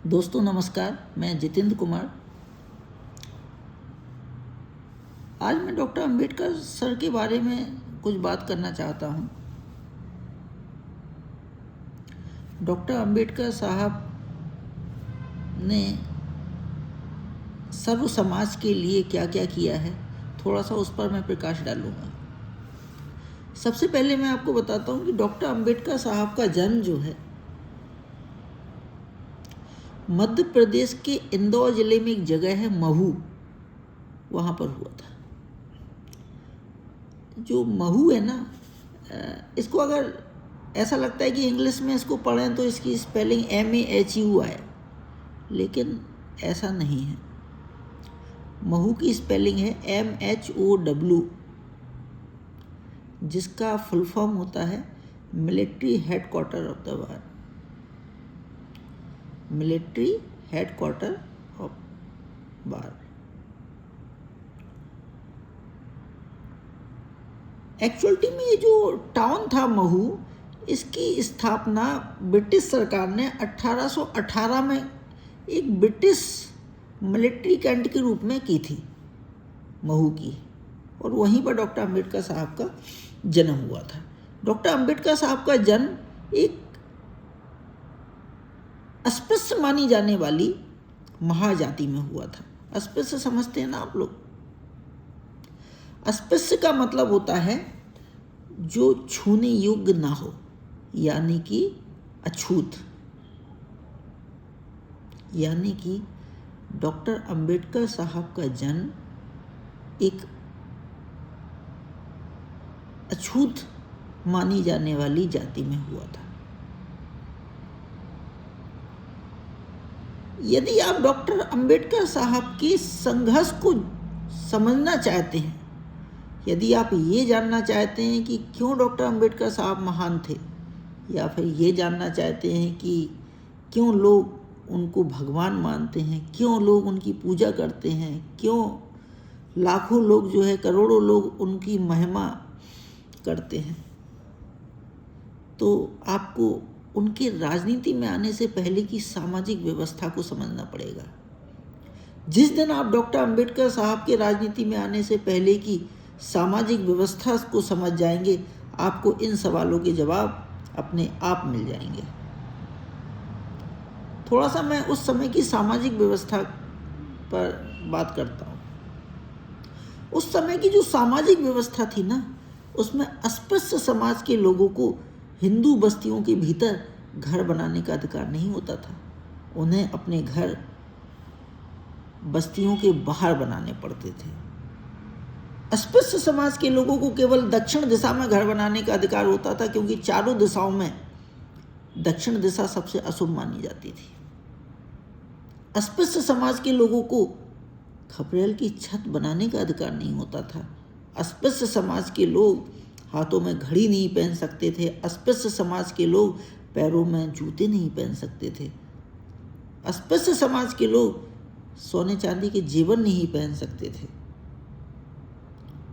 दोस्तों नमस्कार, मैं जितेंद्र कुमार। आज मैं डॉक्टर अंबेडकर सर के बारे में कुछ बात करना चाहता हूँ। डॉक्टर अंबेडकर साहब ने सर्व समाज के लिए क्या क्या किया है, थोड़ा सा उस पर मैं प्रकाश डालूँगा। सबसे पहले मैं आपको बताता हूँ कि डॉक्टर अंबेडकर साहब का जन्म जो है मध्य प्रदेश के इंदौर जिले में एक जगह है महू, वहाँ पर हुआ था। जो महू है ना, इसको अगर ऐसा लगता है कि इंग्लिश में इसको पढ़ें तो इसकी स्पेलिंग MAHU है, लेकिन ऐसा नहीं है। महू की स्पेलिंग है MHOW, जिसका फुल फॉर्म होता है military headquarter of the war, military headquarter of war. Actuality में ये जो टाउन था महू, इसकी स्थापना ब्रिटिश सरकार ने 1818 में एक ब्रिटिश मिलिट्री कैंट के रूप में की थी महू की, और वहीं पर डॉक्टर अंबेडकर साहब का जन्म हुआ था। डॉक्टर अंबेडकर साहब का जन्म एक अस्पृश्य मानी जाने वाली महाजाति में हुआ था। अस्पृश्य समझते हैं ना आप लोग? अस्पृश्य का मतलब होता है जो छूने योग्य ना हो, यानी कि अछूत। यानी कि डॉक्टर अंबेडकर साहब का जन्म एक अछूत मानी जाने वाली जाति में हुआ था। यदि आप डॉक्टर अंबेडकर साहब के संघर्ष को समझना चाहते हैं, यदि आप ये जानना चाहते हैं कि क्यों डॉक्टर अंबेडकर साहब महान थे, या फिर ये जानना चाहते हैं कि क्यों लोग उनको भगवान मानते हैं, क्यों लोग उनकी पूजा करते हैं, क्यों लाखों लोग जो है, करोड़ों लोग उनकी महिमा करते हैं, तो आपको उनके राजनीति में आने से पहले की सामाजिक व्यवस्था को समझना पड़ेगा। जिस दिन आप डॉक्टर अंबेडकर साहब के राजनीति में आने से पहले की सामाजिक व्यवस्था को समझ जाएंगे, आपको इन सवालों के जवाब अपने आप मिल जाएंगे। थोड़ा सा मैं उस समय की सामाजिक व्यवस्था पर बात करता हूँ। उस समय की जो सामाजिक व्यवस्था थी ना, उसमें अस्पृश्य समाज के लोगों को हिंदू बस्तियों के भीतर घर बनाने का अधिकार नहीं होता था। उन्हें अपने घर बस्तियों के बाहर बनाने पड़ते थे। अस्पृश्य समाज के लोगों को केवल दक्षिण दिशा में घर बनाने का अधिकार होता था, क्योंकि चारों दिशाओं में दक्षिण दिशा सबसे अशुभ मानी जाती थी। अस्पृश्य समाज के लोगों को खपरेल की छत बनाने का अधिकार नहीं होता था। अस्पृश्य समाज के लोग हाथों में घड़ी नहीं पहन सकते थे। अस्पृश्य समाज के लोग पैरों में जूते नहीं पहन सकते थे। अस्पृश्य समाज के लोग सोने चांदी के जेवर नहीं पहन सकते थे।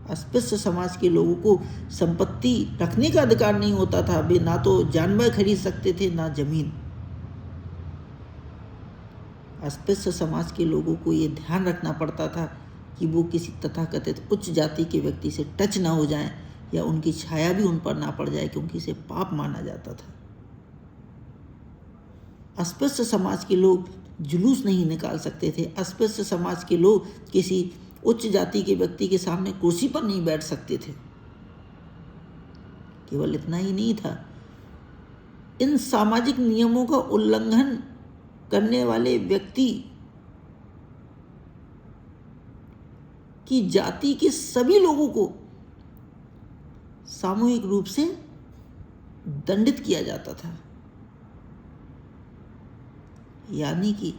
अस्पृश्य समाज के लोगों को संपत्ति रखने का अधिकार नहीं होता था। वे ना तो जानवर खरीद सकते थे, ना जमीन। अस्पृश्य समाज के लोगों को ये ध्यान रखना पड़ता था कि वो किसी तथाकथित उच्च जाति के व्यक्ति से टच ना हो जाएं, या उनकी छाया भी उन पर ना पड़ जाए, क्योंकि इसे पाप माना जाता था। अस्पृश्य समाज के लोग जुलूस नहीं निकाल सकते थे। अस्पृश्य समाज के लोग किसी उच्च जाति के व्यक्ति के सामने कुर्सी पर नहीं बैठ सकते थे। केवल इतना ही नहीं था, इन सामाजिक नियमों का उल्लंघन करने वाले व्यक्ति की जाति के सभी लोगों को सामूहिक रूप से दंडित किया जाता था। यानी कि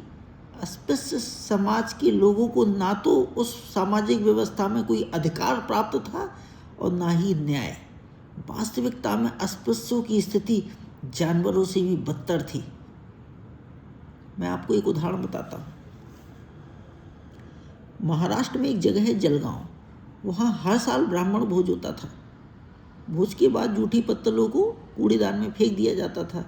अस्पृश्य समाज के लोगों को ना तो उस सामाजिक व्यवस्था में कोई अधिकार प्राप्त था और ना ही न्याय। वास्तविकता में अस्पृश्यों की स्थिति जानवरों से भी बदतर थी। मैं आपको एक उदाहरण बताता हूँ। महाराष्ट्र में एक जगह है जलगांव, वहाँ हर साल ब्राह्मण भोज होता था। भोज के बाद जूठी पत्तलों को कूड़ेदान में फेंक दिया जाता था,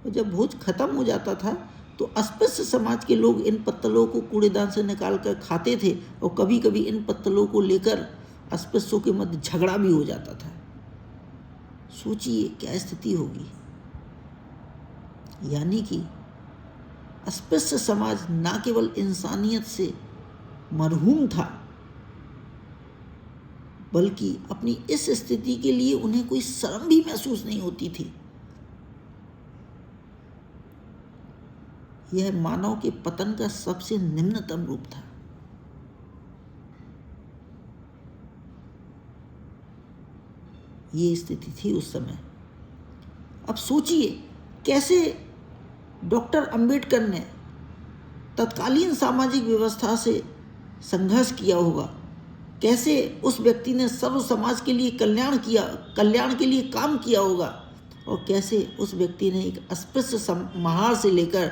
और जब भोज खत्म हो जाता था तो अस्पृश्य समाज के लोग इन पत्तलों को कूड़ेदान से निकाल कर खाते थे और कभी कभी इन पत्तलों को लेकर अस्पृश्यों के मध्य झगड़ा भी हो जाता था। सोचिए क्या स्थिति होगी। यानी कि अस्पृश्य समाज न केवल इंसानियत से मरहूम था, बल्कि अपनी इस स्थिति के लिए उन्हें कोई शर्म भी महसूस नहीं होती थी। यह मानव के पतन का सबसे निम्नतम रूप था। ये स्थिति थी उस समय। अब सोचिए कैसे डॉक्टर अंबेडकर ने तत्कालीन सामाजिक व्यवस्था से संघर्ष किया होगा, कैसे उस व्यक्ति ने सर्व समाज के लिए कल्याण के लिए काम किया होगा, और कैसे उस व्यक्ति ने एक अस्पृश्य महार से लेकर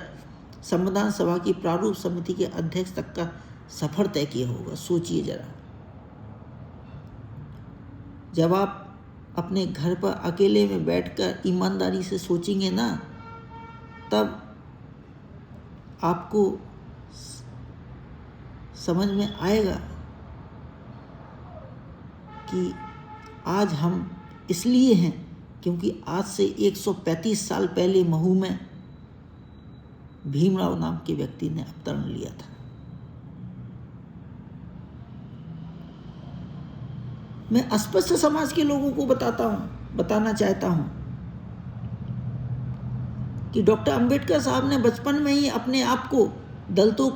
संविधान सभा की प्रारूप समिति के अध्यक्ष तक का सफर तय किया होगा। सोचिए जरा, जब आप अपने घर पर अकेले में बैठकर ईमानदारी से सोचेंगे ना, तब आपको समझ में आएगा कि आज हम इसलिए हैं क्योंकि आज से 135 साल पहले महू में भीमराव नाम के व्यक्ति ने अवतरण लिया था। मैं अस्पृश्य समाज के लोगों को बताना चाहता हूं कि डॉक्टर अंबेडकर साहब ने बचपन में ही अपने आप को दलितों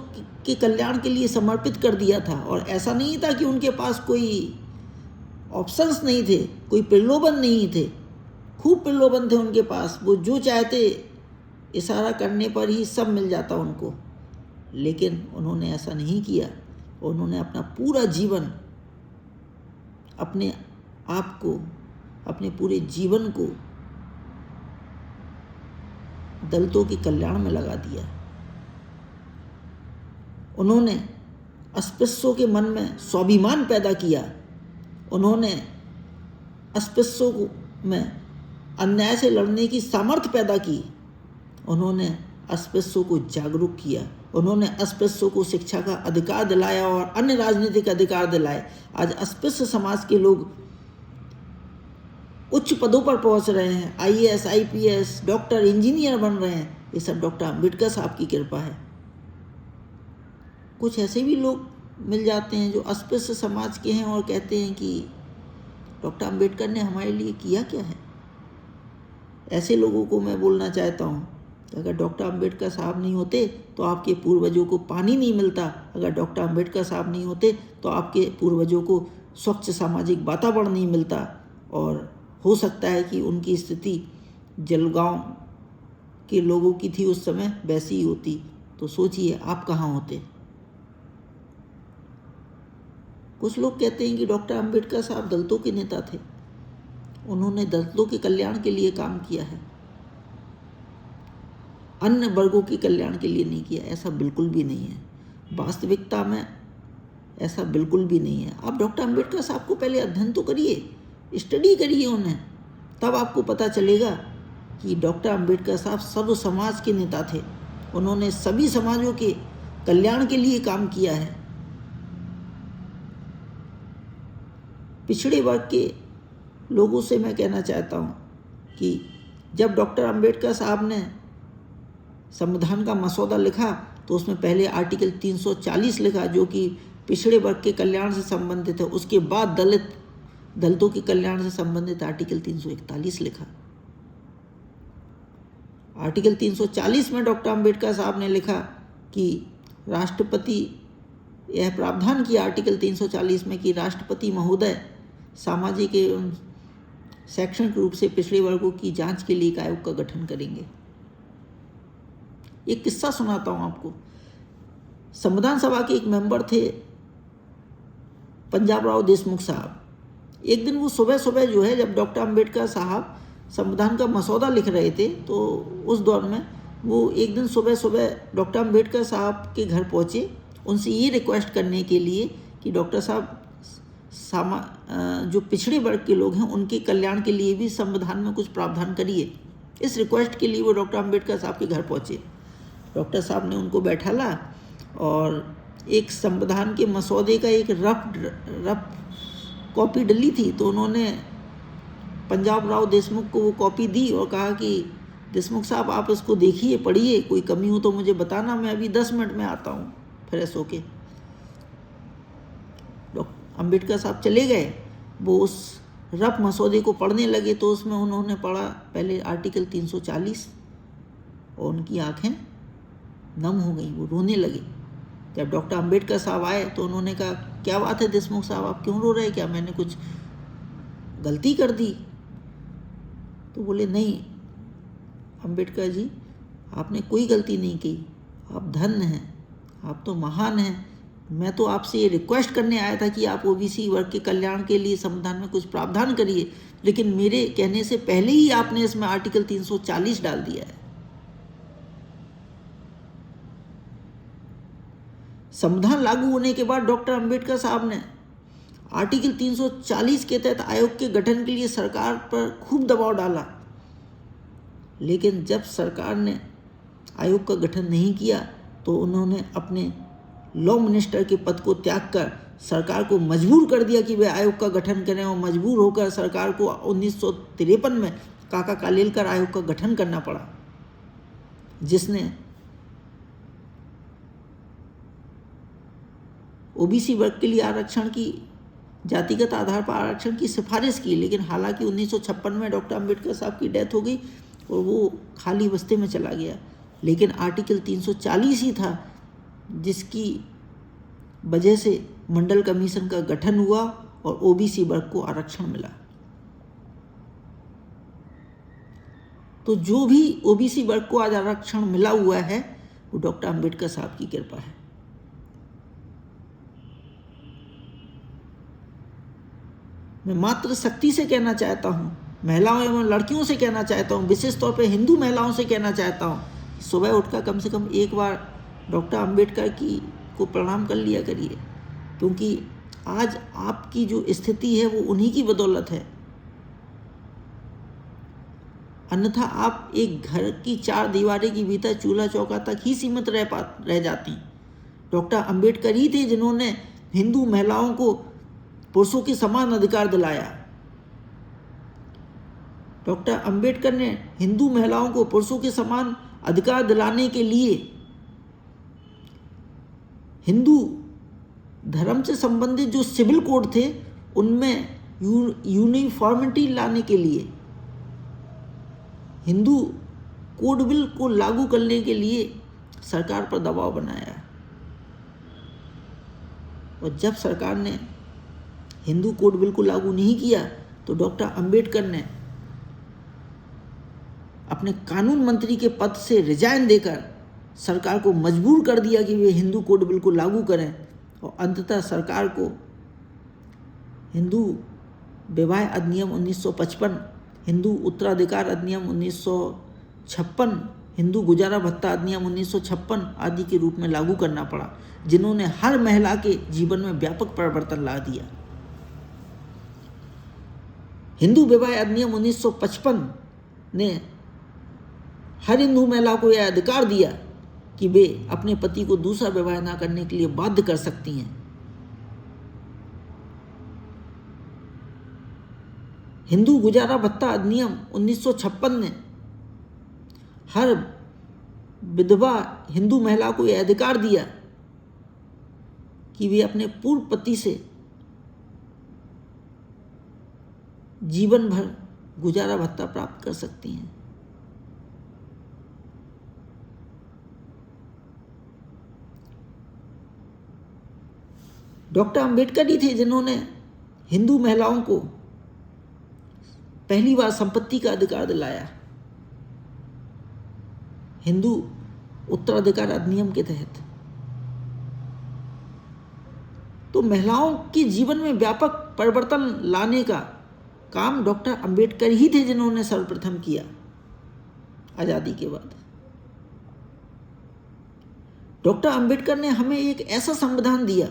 के कल्याण के लिए समर्पित कर दिया था। और ऐसा नहीं था कि उनके पास कोई ऑप्शंस नहीं थे, कोई प्रलोभन नहीं थे। खूब प्रलोभन थे उनके पास, वो जो चाहते इशारा करने पर ही सब मिल जाता उनको। लेकिन उन्होंने ऐसा नहीं किया। उन्होंने अपना पूरा जीवन, अपने आप को, अपने पूरे जीवन को दलितों के कल्याण में लगा दिया। उन्होंने अस्पृश्यों के मन में स्वाभिमान पैदा किया। उन्होंने अस्पृश्यों में अन्याय से लड़ने की सामर्थ्य पैदा की। उन्होंने अस्पृश्यों को जागरूक किया। उन्होंने अस्पृश्यों को शिक्षा का अधिकार दिलाया और अन्य राजनीतिक अधिकार दिलाए। आज अस्पृश्य समाज के लोग उच्च पदों पर पहुंच रहे हैं, IAS, IPS, डॉक्टर, इंजीनियर बन रहे हैं। ये सब डॉक्टर अंबेडकर साहब की कृपा है। कुछ ऐसे भी लोग मिल जाते हैं जो अस्पृश्य समाज के हैं और कहते हैं कि डॉक्टर अंबेडकर ने हमारे लिए किया क्या है। ऐसे लोगों को मैं बोलना चाहता हूँ कि अगर डॉक्टर अंबेडकर साहब नहीं होते तो आपके पूर्वजों को पानी नहीं मिलता। अगर डॉक्टर अंबेडकर साहब नहीं होते तो आपके पूर्वजों को स्वच्छ सामाजिक वातावरण नहीं मिलता, और हो सकता है कि उनकी स्थिति जलगांव के लोगों की थी उस समय, वैसी ही होती। तो सोचिए आप कहाँ होते। कुछ लोग कहते हैं कि डॉक्टर अंबेडकर साहब दलितों के नेता थे, उन्होंने दलितों के कल्याण के लिए काम किया है, अन्य वर्गों के कल्याण के लिए नहीं किया। ऐसा बिल्कुल भी नहीं है। वास्तविकता में ऐसा बिल्कुल भी नहीं है। आप डॉक्टर अंबेडकर साहब को पहले अध्ययन तो करिए, स्टडी करिए उन्हें, तब आपको पता चलेगा कि डॉक्टर अंबेडकर साहब सर्व समाज के नेता थे। उन्होंने सभी समाजों के कल्याण के लिए काम किया है। पिछड़े वर्ग के लोगों से मैं कहना चाहता हूँ कि जब डॉक्टर अंबेडकर साहब ने संविधान का मसौदा लिखा तो उसमें पहले आर्टिकल 340 लिखा जो कि पिछड़े वर्ग के कल्याण से संबंधित है। उसके बाद दलितों के कल्याण से संबंधित आर्टिकल 341 लिखा। आर्टिकल 340 में डॉक्टर अंबेडकर साहब ने लिखा कि राष्ट्रपति, यह प्रावधान किया आर्टिकल 340 में कि राष्ट्रपति महोदय सामाजिक एवं शैक्षणिक रूप से पिछड़े वर्गों की जांच के लिए एक आयोग का गठन करेंगे। एक किस्सा सुनाता हूं आपको। संविधान सभा के एक मेंबर थे पंजाब राव देशमुख साहब। एक दिन वो सुबह सुबह जो है, जब डॉक्टर अंबेडकर साहब संविधान का मसौदा लिख रहे थे, तो उस दौर में वो एक दिन सुबह सुबह डॉक्टर अंबेडकर साहब के घर पहुँचे उनसे ये रिक्वेस्ट करने के लिए कि डॉक्टर साहब, जो पिछड़े वर्ग के लोग हैं उनके कल्याण के लिए भी संविधान में कुछ प्रावधान करिए। इस रिक्वेस्ट के लिए वो डॉक्टर अंबेडकर साहब के घर पहुँचे डॉक्टर साहब ने उनको बैठाला और एक संविधान के मसौदे का एक रफ कॉपी डली थी, तो उन्होंने पंजाब राव देशमुख को वो कॉपी दी और कहा कि देशमुख साहब आप इसको देखिए, पढ़िए, कोई कमी हो तो मुझे बताना, मैं अभी 10 मिनट में आता हूँ फ्रेश होके। डॉक्टर अम्बेडकर साहब चले गए, वो उस रफ मसौदे को पढ़ने लगे तो उसमें उन्होंने पढ़ा पहले आर्टिकल 340 और उनकी आंखें नम हो गई, वो रोने लगे। जब डॉक्टर अम्बेडकर साहब आए तो उन्होंने कहा क्या बात है देशमुख साहब, आप क्यों रो रहे, क्या मैंने कुछ गलती कर दी? तो बोले नहीं अम्बेडकर जी, आपने कोई गलती नहीं की, आप धन्य हैं, आप तो महान हैं। मैं तो आपसे ये रिक्वेस्ट करने आया था कि आप ओबीसी वर्ग के कल्याण के लिए संविधान में कुछ प्रावधान करिए, लेकिन मेरे कहने से पहले ही आपने इसमें आर्टिकल 340 डाल दिया है। संविधान लागू होने के बाद डॉक्टर अम्बेडकर साहब ने आर्टिकल 340 के तहत आयोग के गठन के लिए सरकार पर खूब दबाव डाला, लेकिन जब सरकार ने आयोग का गठन नहीं किया तो उन्होंने अपने लॉ मिनिस्टर के पद को त्याग कर सरकार को मजबूर कर दिया कि वे आयोग का गठन करें, और मजबूर होकर सरकार को 1953 में काका कालेलकर आयोग का गठन करना पड़ा, जिसने ओबीसी वर्ग के लिए आरक्षण की, जातिगत आधार पर आरक्षण की सिफारिश की। लेकिन हालांकि 1956 में डॉक्टर अम्बेडकर साहब की डेथ हो गई और वो खाली बस्ते में चला गया, लेकिन आर्टिकल 340 ही था जिसकी वजह से मंडल कमीशन का गठन हुआ और ओबीसी वर्ग को आरक्षण मिला। तो जो भी ओबीसी वर्ग को आज आरक्षण मिला हुआ है वो डॉक्टर अम्बेडकर साहब की कृपा है। मैं मात्र शक्ति से कहना चाहता हूँ, महिलाओं एवं लड़कियों से कहना चाहता हूँ, विशेष तौर पे हिंदू महिलाओं से कहना चाहता हूँ, सुबह उठकर कम से कम एक बार डॉक्टर अम्बेडकर को प्रणाम कर लिया करिए, क्योंकि आज आपकी जो स्थिति है वो उन्हीं की बदौलत है। अन्यथा आप एक घर की 4 दीवारें के भीतर चूल्हा चौका तक ही सीमित रह जाती। डॉक्टर अम्बेडकर ही थे जिन्होंने हिंदू महिलाओं को पुरुषों के समान अधिकार दिलाया। डॉक्टर अम्बेडकर ने हिंदू महिलाओं को पुरुषों के समान अधिकार दिलाने के लिए हिंदू धर्म से संबंधित जो सिविल कोड थे उनमें यूनिफॉर्मिटी लाने के लिए, हिंदू कोड बिल को लागू करने के लिए सरकार पर दबाव बनाया। और जब सरकार ने हिंदू कोड बिल को लागू नहीं किया तो डॉक्टर अम्बेडकर ने अपने कानून मंत्री के पद से रिजाइन देकर सरकार को मजबूर कर दिया कि वे हिंदू कोड बिल को लागू करें, और अंततः सरकार को हिंदू विवाह अधिनियम 1955, हिंदू उत्तराधिकार अधिनियम 1956, हिंदू गुजारा भत्ता अधिनियम 1956 आदि के रूप में लागू करना पड़ा, जिन्होंने हर महिला के जीवन में व्यापक परिवर्तन ला दिया। हिंदू विवाह अधिनियम 1955 ने हर हिंदू महिला को यह अधिकार दिया कि वे अपने पति को दूसरा विवाह न करने के लिए बाध्य कर सकती हैं। हिंदू गुजारा भत्ता अधिनियम 1956 ने हर विधवा हिंदू महिला को यह अधिकार दिया कि वे अपने पूर्व पति से जीवन भर गुजारा भत्ता प्राप्त कर सकती हैं। डॉक्टर अम्बेडकर ही थे जिन्होंने हिंदू महिलाओं को पहली बार संपत्ति का अधिकार दिलाया, हिंदू उत्तराधिकार अधिनियम के तहत। तो महिलाओं के जीवन में व्यापक परिवर्तन लाने का काम डॉक्टर अम्बेडकर ही थे जिन्होंने सर्वप्रथम किया आजादी के बाद। डॉक्टर अम्बेडकर ने हमें एक ऐसा संविधान दिया,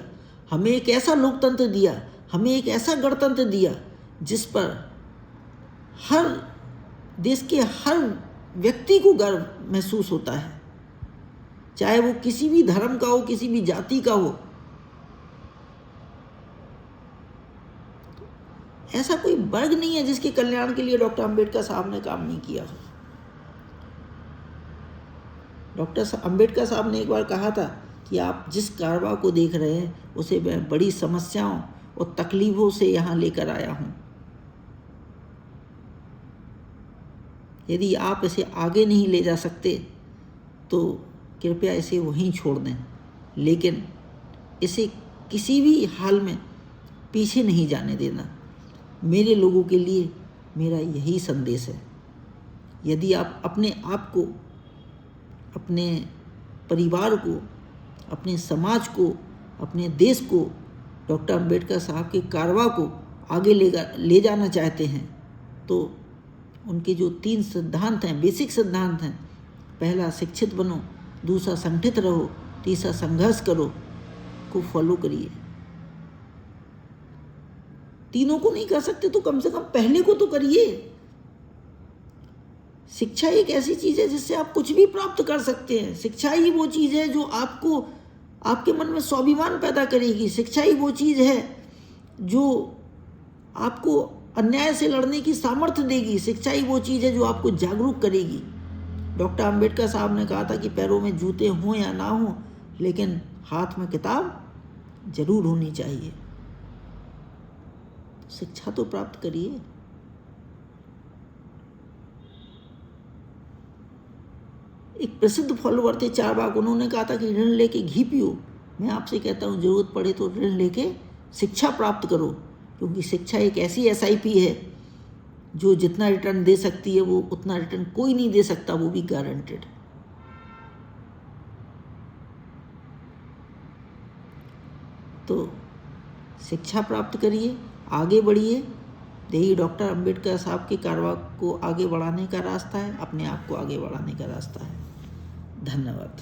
हमें एक ऐसा लोकतंत्र दिया, हमें एक ऐसा गणतंत्र दिया जिस पर हर देश के हर व्यक्ति को गर्व महसूस होता है। चाहे वो किसी भी धर्म का हो, किसी भी जाति का हो। ऐसा कोई वर्ग नहीं है जिसके कल्याण के लिए डॉक्टर अंबेडकर साहब ने काम नहीं किया हो। डॉक्टर अंबेडकर साहब ने एक बार कहा था कि आप जिस कारवा को देख रहे हैं उसे मैं बड़ी समस्याओं और तकलीफों से यहाँ लेकर आया हूँ। यदि आप इसे आगे नहीं ले जा सकते तो कृपया इसे वहीं छोड़ दें, लेकिन इसे किसी भी हाल में पीछे नहीं जाने देना। मेरे लोगों के लिए मेरा यही संदेश है। यदि आप अपने आप को, अपने परिवार को, अपने समाज को, अपने देश को, डॉक्टर अंबेडकर साहब के कारवा को आगे ले जाना चाहते हैं तो उनके जो 3 सिद्धांत हैं, बेसिक सिद्धांत हैं, पहला शिक्षित बनो, दूसरा संगठित रहो, तीसरा संघर्ष करो, को फॉलो करिए। तीनों को नहीं कर सकते तो कम से कम पहले को तो करिए। शिक्षा एक ऐसी चीज है जिससे आप कुछ भी प्राप्त कर सकते हैं। शिक्षा ही वो चीज है जो आपको, आपके मन में स्वाभिमान पैदा करेगी। शिक्षा ही वो चीज है जो आपको अन्याय से लड़ने की सामर्थ्य देगी। शिक्षा ही वो चीज है जो आपको जागरूक करेगी। डॉक्टर अंबेडकर साहब ने कहा था कि पैरों में जूते हों या ना हों, लेकिन हाथ में किताब जरूर होनी चाहिए। शिक्षा तो प्राप्त करिए। एक प्रसिद्ध फॉलोअर थे चारवाक, उन्होंने कहा था कि ऋण लेके घी पियो। मैं आपसे कहता हूँ जरूरत पड़े तो ऋण लेके शिक्षा प्राप्त करो, क्योंकि शिक्षा एक ऐसी SIP है जो जितना रिटर्न दे सकती है वो उतना रिटर्न कोई नहीं दे सकता, वो भी गारंटेड। तो शिक्षा प्राप्त करिए, आगे बढ़िए। यही डॉक्टर अंबेडकर साहब के कारवा को आगे बढ़ाने का रास्ता है, अपने आप को आगे बढ़ाने का रास्ता है। धन्यवाद।